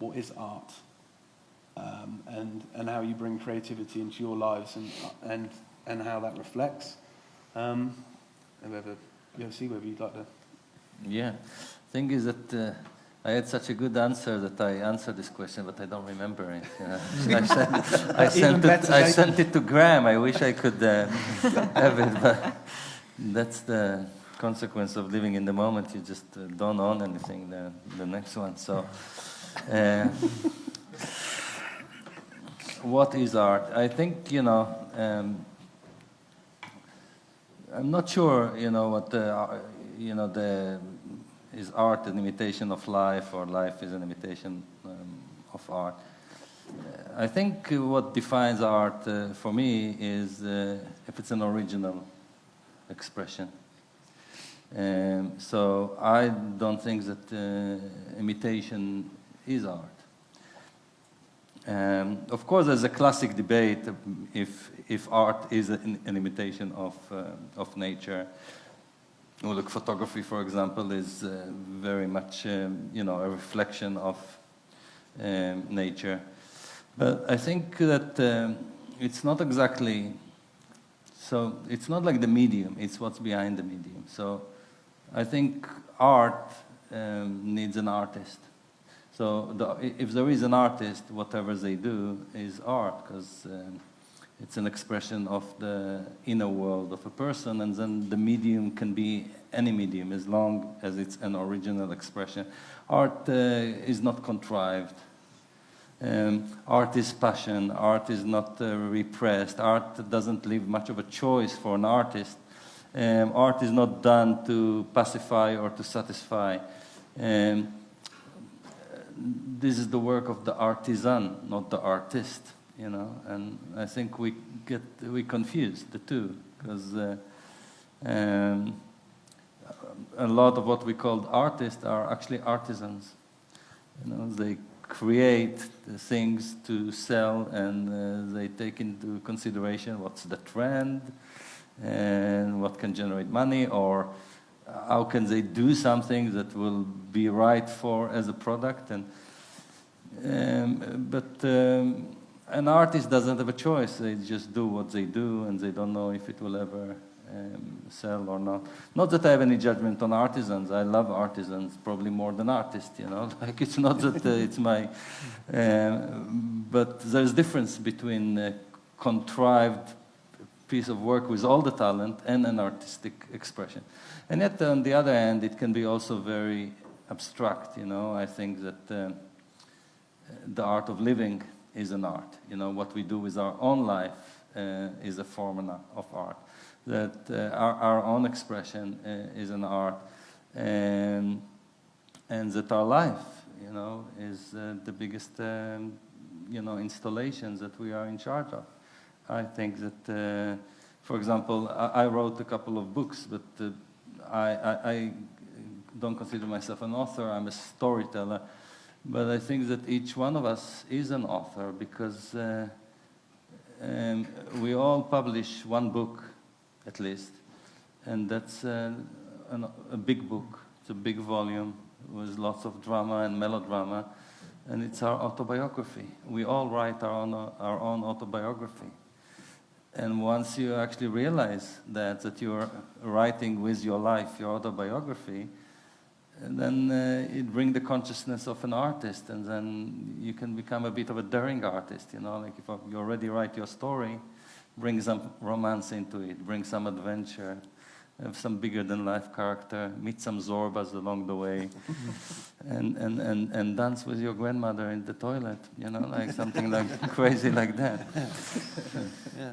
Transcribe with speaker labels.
Speaker 1: what is art, and how you bring creativity into your lives and how that reflects. Yossi, whether you'd like to.
Speaker 2: Yeah, thing is that I had such a good answer that I answered this question, but I don't remember it. I sent it to Graham. I wish I could have it, but that's the consequence of living in the moment. You just don't own anything. The next one. So, what is art? I think I'm not sure. What is art an imitation of life, or life is an imitation of art? I think what defines art for me is if it's an original expression. So I don't think that imitation is art. Of course, there's a classic debate if art is an imitation of nature. Well, look, photography, for example, is very much a reflection of nature. But I think that it's not exactly. So it's not like the medium; it's what's behind the medium. So I think art needs an artist. So if there is an artist, whatever they do is art, because it's an expression of the inner world of a person, and then the medium can be any medium as long as it's an original expression. Art is not contrived. Art is passion. Art is not repressed. Art doesn't leave much of a choice for an artist. Art is not done to pacify or to satisfy. This is the work of the artisan, not the artist. And I think we confuse the two, because a lot of what we call artists are actually artisans. They create the things to sell, and they take into consideration what's the trend and what can generate money, or how can they do something that will be right as a product. But an artist doesn't have a choice. They just do what they do, and they don't know if it will ever sell or not. Not that I have any judgment on artisans. I love artisans probably more than artists, Like, it's not that it's my... but there's difference between a contrived piece of work with all the talent and an artistic expression. And yet, on the other hand, it can be also very abstract, I think that the art of living is an art. What we do with our own life is a form of art. That our own expression is an art, and that our life, is the biggest, installations that we are in charge of. I think that, for example, I wrote a couple of books, but I don't consider myself an author. I'm a storyteller. But I think that each one of us is an author, because we all publish one book, at least, and that's a big book. It's a big volume with lots of drama and melodrama, and it's our autobiography. We all write our own autobiography. And once you actually realize that you're writing with your life, your autobiography, and then it brings the consciousness of an artist, and then you can become a bit of a daring artist, like if you already write your story, bring some romance into it, bring some adventure, have some bigger-than-life character, meet some Zorbas along the way, and dance with your grandmother in the toilet, like something like crazy like that.
Speaker 1: Yeah.